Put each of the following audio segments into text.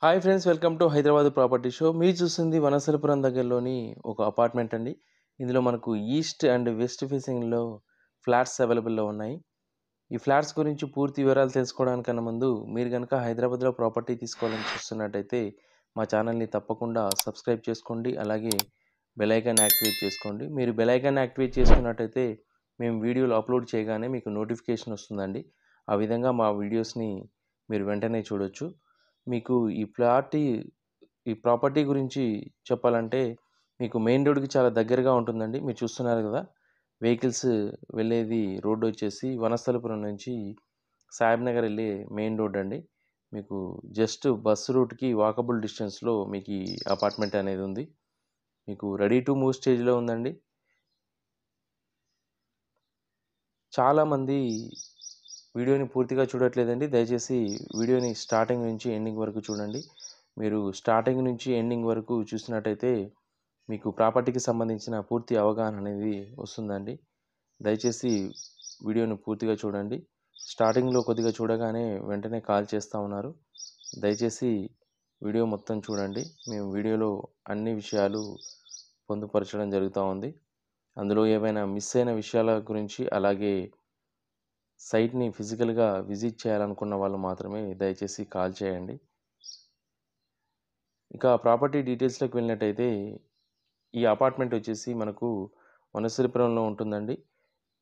Hi friends, welcome to Hyderabad property show. మీరు చూస్తుంది వనస్థలిపురం దగ్గరలోని ఒక అపార్ట్మెంట్ అండి. ఇందులో మనకు ఈస్ట్ అండ్ వెస్ట్ ఫేసింగ్లో ఫ్లాట్స్ అవైలబుల్లో ఉన్నాయి. ఈ ఫ్లాట్స్ గురించి పూర్తి వివరాలు తెలుసుకోవడానికన్నా ముందు మీరు కనుక హైదరాబాద్లో ప్రాపర్టీ తీసుకోవాలని చూస్తున్నట్టయితే మా ఛానల్ని తప్పకుండా సబ్స్క్రైబ్ చేసుకోండి. అలాగే బెల్ ఐకాన్ యాక్టివేట్ చేసుకోండి. మీరు బెల్ ఐకాన్ యాక్టివేట్ చేసుకున్నట్టయితే మేము వీడియోలు అప్లోడ్ చేయగానే మీకు నోటిఫికేషన్ వస్తుందండి. ఆ విధంగా మా వీడియోస్ని మీరు వెంటనే చూడొచ్చు. మీకు ఈ ప్రాపర్టీ గురించి చెప్పాలంటే మీకు మెయిన్ రోడ్‌కి చాలా దగ్గరగా ఉంటుందండి. మీరు చూస్తున్నారు గదా! వెహికల్స్ వెళ్ళేది రోడ్ వచ్చేసి వనస్థలిపురం నుంచి సాహెబ్ నగర్ ఎళ్ళే మెయిన్ రోడ్ అండి. మీకు జస్ట్ బస్ రూట్‌కి వాకబుల్ డిస్టెన్స్‌లో మీకు ఈ అపార్ట్మెంట్ అనేది ఉంది. మీకు రెడీ టు మూవ్ స్టేజ్‌లో ఉందండి. చాలామంది వీడియోని పూర్తిగా చూడట్లేదండి. దయచేసి వీడియోని స్టార్టింగ్ నుంచి ఎండింగ్ వరకు చూడండి. మీరు స్టార్టింగ్ నుంచి ఎండింగ్ వరకు చూసినట్టయితే మీకు ప్రాపర్టీకి సంబంధించిన పూర్తి అవగాహన అనేది వస్తుందండి. దయచేసి వీడియోని పూర్తిగా చూడండి. స్టార్టింగ్‌లో కొద్దిగా చూడగానే వెంటనే కాల్ చేస్తా ఉన్నారు. దయచేసి వీడియో మొత్తం చూడండి. మేము వీడియోలో అన్ని విషయాలు పొందుపరచడం జరుగుతా ఉంది. అందులో ఏవైనా మిస్ అయిన విషయాల గురించి, అలాగే సైట్‌ని ఫిజికల్‌గా విజిట్ చేయాలనుకున్న వాళ్ళు మాత్రమే దయచేసి కాల్ చేయండి. ఇక ప్రాపర్టీ డీటెయిల్స్‌లోకి వెళ్ళినట్టయితే ఈ అపార్ట్మెంట్ వచ్చేసి మనకు వనస్థలిపురంలో ఉంటుందండి.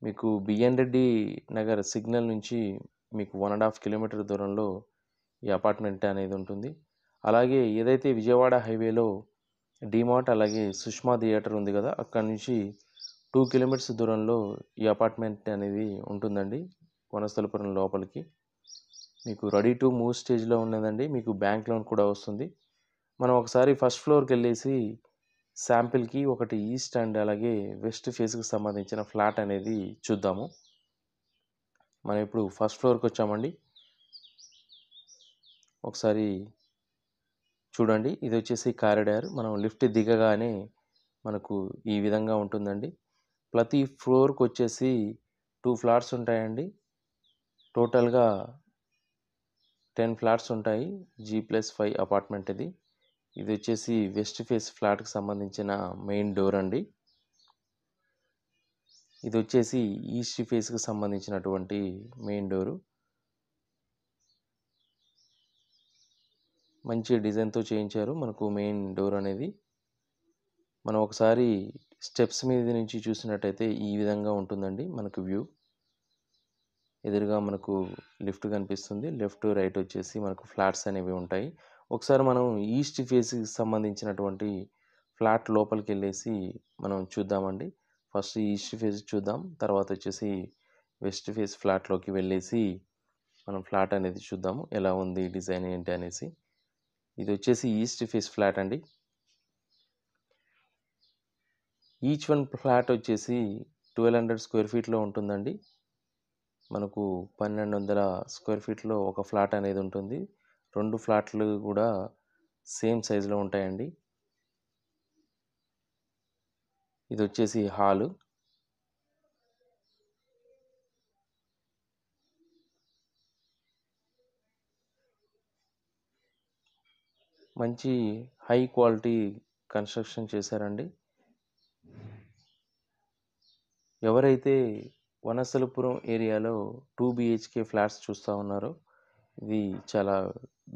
మీకు బిఎన్ రెడ్డి నగర్ సిగ్నల్ నుంచి మీకు 1½ కిలోమీటర్ దూరంలో ఈ అపార్ట్మెంట్ అనేది ఉంటుంది. అలాగే ఏదైతే విజయవాడ హైవేలో డీమార్ట్ అలాగే సుష్మా థియేటర్ ఉంది కదా! అక్కడి నుంచి 2 కిలోమీటర్స్ దూరంలో ఈ అపార్ట్మెంట్ అనేది ఉంటుందండి. వనస్థలిపురం లోపలికి. మీకు రెడీ టు మూవ్ స్టేజ్‌లో ఉన్నదండి. మీకు బ్యాంక్ లోన్ కూడా వస్తుంది. మనం ఒకసారి ఫస్ట్ ఫ్లోర్‌కెళ్ళేసి శాంపిల్‌కి ఒకటి ఈస్ట్ అండ్ అలాగే వెస్ట్ ఫేస్‌కి సంబంధించిన ఫ్లాట్ అనేది చూద్దాము. మనం ఇప్పుడు ఫస్ట్ ఫ్లోర్‌కొచ్చామండి. ఒకసారి చూడండి. ఇది వచ్చేసి కారిడార్. మనం లిఫ్ట్ దిగగానే మనకు ఈ విధంగా ఉంటుందండి. ప్రతి ఫ్లోర్‌కొచ్చేసి 2 ఫ్లాట్స్ ఉంటాయండి. టోటల్‌గా 10 ఫ్లాట్స్ ఉంటాయి. G+5 అపార్ట్మెంట్ ఇది. ఇది వచ్చేసి వెస్ట్ ఫేస్ ఫ్లాట్‌కి సంబంధించిన మెయిన్ డోర్ అండి. ఇది వచ్చేసి ఈస్ట్ ఫేస్‌కి సంబంధించినటువంటి మెయిన్ డోరు. మంచి డిజైన్‌తో చేయించారు మనకు మెయిన్ డోర్ అనేది. మనం ఒకసారి స్టెప్స్ మీద నుంచి చూసినట్టయితే ఈ విధంగా ఉంటుందండి మనకు వ్యూ. ఎదురుగా మనకు లిఫ్ట్ కనిపిస్తుంది. లెఫ్ట్, రైట్ వచ్చేసి మనకు ఫ్లాట్స్ అనేవి ఉంటాయి. ఒకసారి మనం ఈస్ట్ ఫేస్‌కి సంబంధించినటువంటి ఫ్లాట్ లోపలికెళ్ళేసి మనం చూద్దామండి. ఫస్ట్ ఈస్ట్ ఫేస్ చూద్దాం. తర్వాత వచ్చేసి వెస్ట్ ఫేస్ ఫ్లాట్‌లోకి వెళ్ళేసి మనం ఫ్లాట్ అనేది చూద్దాము. ఎలా ఉంది డిజైన్ ఏంటి అనేసి. ఇది వచ్చేసి ఈస్ట్ ఫేస్ ఫ్లాట్ అండి. ఈచ్ వన్ ఫ్లాట్ వచ్చేసి 1200 స్క్వేర్ ఫీట్‌లో ఉంటుందండి. మనకు 1200 స్క్వేర్ ఫీట్‌లో ఒక ఫ్లాట్ అనేది ఉంటుంది. 2 ఫ్లాట్లు కూడా సేమ్ సైజులో ఉంటాయండి. ఇదొచ్చేసి హాలు. మంచి హై క్వాలిటీ కన్‌స్ట్రక్షన్ చేశారండి. ఎవరైతే వనస్థలిపురం ఏరియాలో 2 బీహెచ్‌కే ఫ్లాట్స్ చూస్తా ఉన్నారో, ఇది చాలా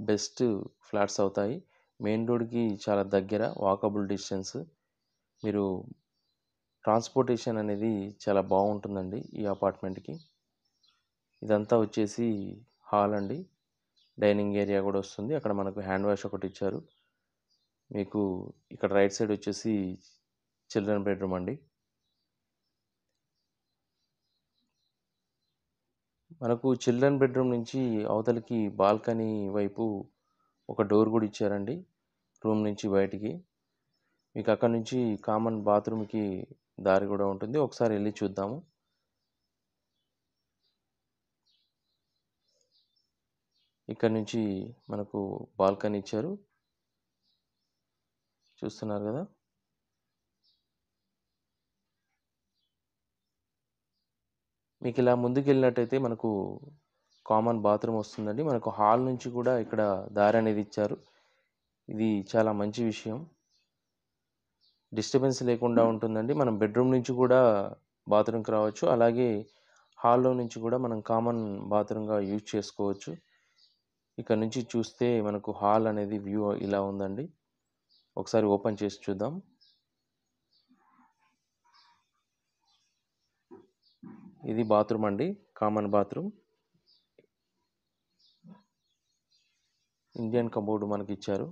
బెస్ట్ ఫ్లాట్స్ అవుతాయి. మెయిన్ రోడ్‌కి చాలా దగ్గర వాకబుల్ డిస్టెన్స్. మీరు ట్రాన్స్‌పోర్టేషన్ అనేది చాలా బావుంటుందండి ఈ అపార్ట్మెంట్‌కి. ఇదంతా వచ్చేసి హాల్ అండి. డైనింగ్ ఏరియా గూడా వస్తుంది. అక్కడ మనకు హ్యాండ్ వాష్ ఒకటిచ్చారు. మీకు ఇక్కడ రైట్ సైడ్ వచ్చేసి చిల్డ్రన్ బెడ్‌రూమ్ అండి. మనకు చిల్డ్రన్ బెడ్‌రూమ్ నుంచి అవతలికి బాల్కనీ వైపు ఒక డోర్ గూడా ఇచ్చారండి. రూమ్ నుంచి బయటికి. మీకు అక్కడి నుంచి కామన్ బాత్రూమ్‌కి దారి గూడా ఉంటుంది. ఒకసారి ఎళ్లి చూద్దాము. ఇక్కడ నుంచి మనకు బాల్కనీ ఇచ్చారు. చూస్తున్నారు గదా! మీకిలా ముందుకెళ్ళినట్టయితే మనకు కామన్ బాత్రూమ్ వస్తుందండి. మనకు హాల్ నుంచి కూడా ఇక్కడ దారనేది ఇచ్చారు. ఇది చాలా మంచి విషయం. డిస్టర్బెన్స్ లేకుండా ఉంటుందండి. మనం బెడ్‌రూమ్ నుంచి కూడా బాత్రూమ్‌కి రావచ్చు. అలాగే హాల్‌లో నుంచి కూడా మనం కామన్ బాత్రూమ్‌గా యూజ్ చేసుకోవచ్చు. ఇక్కడ నుంచి చూస్తే మనకు హాల్ అనేది వ్యూ ఇలా ఉందండి. ఒకసారి ఓపెన్ చేసి చూద్దాం. ఇది బాత్రూమ్ అండి. Common bathroom. ఇండియన్ కబోర్డ్ మనకిచ్చారు.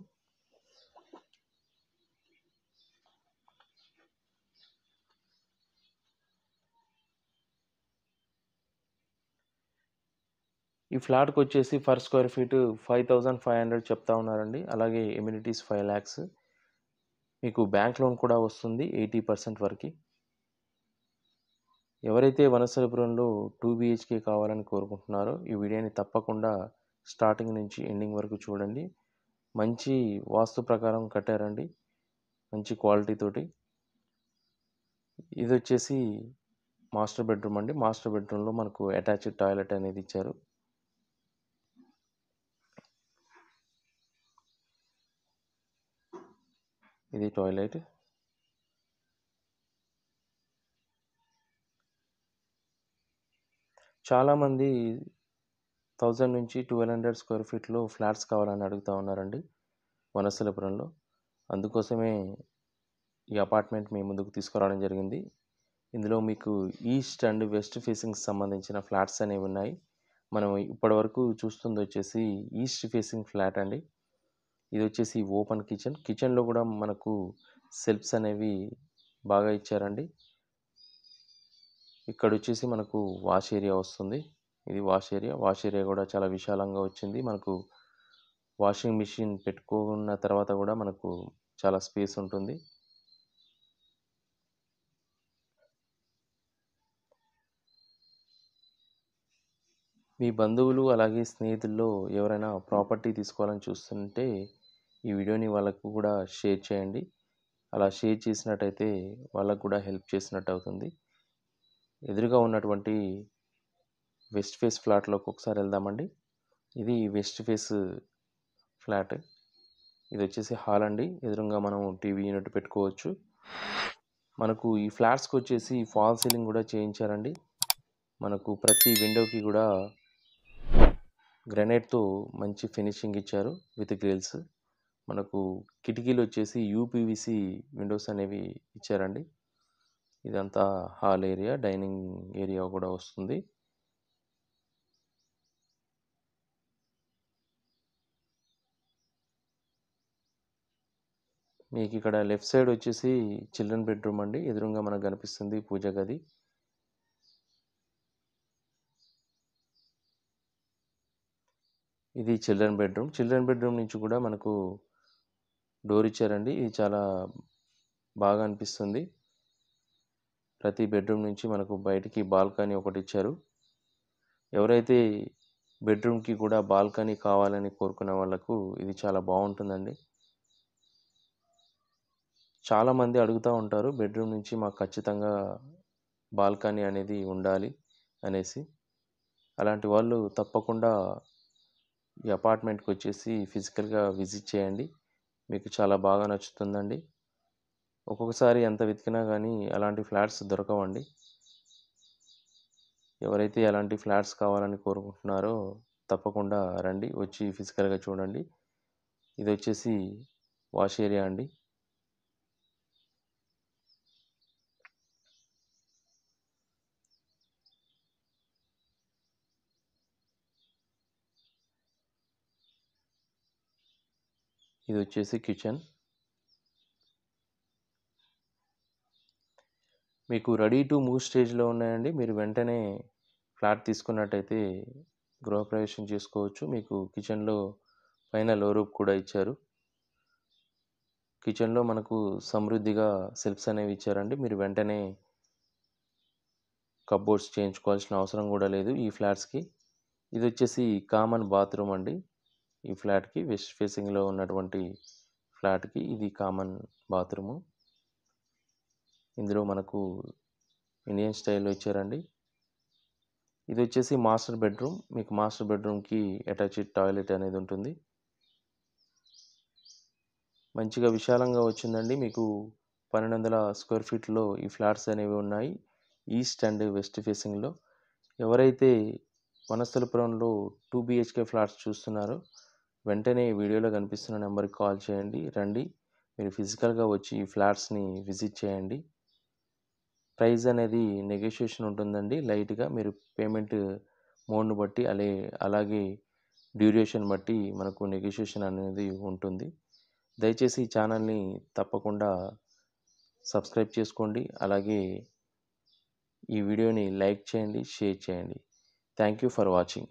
ఈ ఫ్లాట్‌కొచ్చేసి పర్ స్క్వేర్ ఫీట్ 5,500 చెప్తా ఉన్నారండి. అలాగే ఎమ్యూనిటీస్ 5,00,000. మీకు బ్యాంక్ లోన్ కూడా వస్తుంది 80% వరకి. ఎవరైతే వనస్థలిపురంలో 2 బీహెచ్‌కే కావాలని కోరుకుంటున్నారో ఈ వీడియోని తప్పకుండా స్టార్టింగ్ నుంచి ఎండింగ్ వరకు చూడండి. మంచి వాస్తు ప్రకారం కట్టారండి. మంచి క్వాలిటీ తోటి. ఇదొచ్చేసి మాస్టర్ బెడ్‌రూమ్ అండి. మాస్టర్ బెడ్‌రూమ్‌లో మనకు అటాచ్డ్ టాయిలెట్ అనేది ఇచ్చారు. ఇది టాయిలెట్. చాలామంది 1000 నుంచి 1200 స్క్వేర్ ఫీట్‌లో ఫ్లాట్స్ కావాలని అడుగుతా ఉన్నారండి వనస్థలిపురంలో. అందుకోసమే ఈ అపార్ట్మెంట్ మీ ముందుకు తీసుకురావడం జరిగింది. ఇందులో మీకు ఈస్ట్ అండ్ వెస్ట్ ఫేసింగ్‌కి సంబంధించిన ఫ్లాట్స్ అనేవి ఉన్నాయి. మనం ఇప్పటివరకు చూస్తుందొచ్చేసి ఈస్ట్ ఫేసింగ్ ఫ్లాట్ అండి. ఇదొచ్చేసి ఓపెన్ కిచెన్. కిచెన్‌లో కూడా మనకు సెల్ఫ్స్ అనేవి బాగా ఇచ్చారండి. ఇక్కడొచ్చేసి మనకు వాష్ ఏరియా వస్తుంది. ఇది వాష్ ఏరియా. వాష్ ఏరియా కూడా చాలా విశాలంగా వచ్చింది. మనకు వాషింగ్ మిషన్ పెట్టుకున్న తర్వాత కూడా మనకు చాలా స్పేస్ ఉంటుంది. మీ బంధువులు అలాగే స్నేహితుల్లో ఎవరైనా ప్రాపర్టీ తీసుకోవాలని చూస్తుంటే ఈ వీడియోని వాళ్ళకు కూడా షేర్ చేయండి. అలా షేర్ చేసినట్టయితే వాళ్ళకు కూడా హెల్ప్ చేసినట్టు అవుతుంది. ఎదురుగా ఉన్నటువంటి వెస్ట్ ఫేస్ ఫ్లాట్‌లోకి ఒకసారి వెళ్దామండి. ఇది వెస్ట్ ఫేస్ ఫ్లాట్. ఇదొచ్చేసి హాల్ అండి. ఎదురుంగా మనం టీవీ యూనిట్ పెట్టుకోవచ్చు. మనకు ఈ ఫ్లాట్స్‌కొచ్చేసి ఫాల్ సీలింగ్ కూడా చేయించారండి. మనకు ప్రతి విండోకి కూడా గ్రానైట్‌తో మంచి ఫినిషింగ్ ఇచ్చారు విత్ గ్రిల్స్. మనకు కిటికీలొచ్చేసి యూపీవీసీ విండోస్ అనేవి ఇచ్చారండి. ఇదంతా హాల్ ఏరియా, డైనింగ్ ఏరియా కూడా వస్తుంది. మీకిక్కడ లెఫ్ట్ సైడ్ వచ్చేసి చిల్డ్రన్ బెడ్‌రూమ్ అండి. ఎదురుంగా మనకు కనిపిస్తుంది పూజ గది. ఇది చిల్డ్రన్ బెడ్‌రూమ్. చిల్డ్రన్ బెడ్‌రూమ్ నుంచి కూడా మనకు డోర్ ఇచ్చారండి. ఇది చాలా బాగా అనిపిస్తుంది. ప్రతి బెడ్‌రూమ్ నుంచి మనకు బయటికి బాల్కనీ ఒకటిచ్చారు. ఎవరైతే బెడ్‌రూమ్‌కి కూడా బాల్కనీ కావాలని కోరుకునే వాళ్ళకు ఇది చాలా బావుంటుందండి. చాలామంది అడుగుతా ఉంటారు బెడ్‌రూమ్ నుంచి మాకు ఖచ్చితంగా బాల్కనీ అనేది ఉండాలి అనేసి. అలాంటి వాళ్ళు తప్పకుండా ఈ అపార్ట్మెంట్‌కొచ్చేసి ఫిజికల్‌గా విజిట్ చేయండి. మీకు చాలా బాగా నచ్చుతుందండి. ఒక్కొక్కసారి ఎంత వెతికినా గానీ అలాంటి ఫ్లాట్స్ దొరకవండి. ఎవరైతే అలాంటి ఫ్లాట్స్ కావాలని కోరుకుంటున్నారో తప్పకుండా రండి. వచ్చి ఫిజికల్‌గా చూడండి. ఇదొచ్చేసి వాష్ ఏరియా అండి. ఇదొచ్చేసి కిచెన్. మీకు రెడీ టు మూవ్ స్టేజ్‌లో ఉన్నాయండి. మీరు వెంటనే ఫ్లాట్ తీసుకున్నట్టయితే గృహప్రవేశం చేసుకోవచ్చు. మీకు కిచెన్‌లో పైన లో రూఫ్ కూడా ఇచ్చారు. కిచెన్‌లో మనకు సమృద్ధిగా సెల్ఫ్స్ అనేవి ఇచ్చారండి. మీరు వెంటనే కప్‌బోర్డ్స్ చేయించుకోవాల్సిన అవసరం గూడా లేదు ఈ ఫ్లాట్స్‌కి. ఇదొచ్చేసి కామన్ బాత్రూమ్ అండి. ఈ ఫ్లాట్‌కి వెస్ట్ ఫేసింగ్‌లో ఉన్నటువంటి ఫ్లాట్‌కి ఇది కామన్ బాత్రూము. ఇందులో మనకు ఇండియన్ స్టైల్‌లో ఇచ్చారండి. ఇదొచ్చేసి మాస్టర్ బెడ్‌రూమ్. మీకు మాస్టర్ బెడ్‌రూమ్‌కి అటాచ్డ్ టాయిలెట్ అనేది ఉంటుంది. మంచిగా విశాలంగా వచ్చిందండి. మీకు 1200 స్క్వేర్ ఫీట్‌లో ఈ ఫ్లాట్స్ అనేవి ఉన్నాయి. ఈస్ట్ అండ్ వెస్ట్ ఫేసింగ్‌లో. ఎవరైతే వనస్థలిపురంలో 2 బీహెచ్‌కే ఫ్లాట్స్ చూస్తున్నారో వెంటనే వీడియోలో కనిపిస్తున్న నెంబర్‌కి కాల్ చేయండి. రండి. మీరు ఫిజికల్‌గా వచ్చి ఈ ఫ్లాట్స్‌ని విజిట్ చేయండి. ప్రైస్ అనేది నెగోషియేషన్ ఉంటుందండి. లైట్‌గా మీరు పేమెంట్ మోడ్‌ని బట్టి అలాగే డ్యూరేషన్ బట్టి మనకు నెగోషియేషన్ అనేది ఉంటుంది. దయచేసి ఈ ఛానల్‌ని తప్పకుండా సబ్స్క్రైబ్ చేసుకోండి. అలాగే ఈ వీడియోని లైక్ చేయండి, షేర్ చేయండి. Thank you for watching.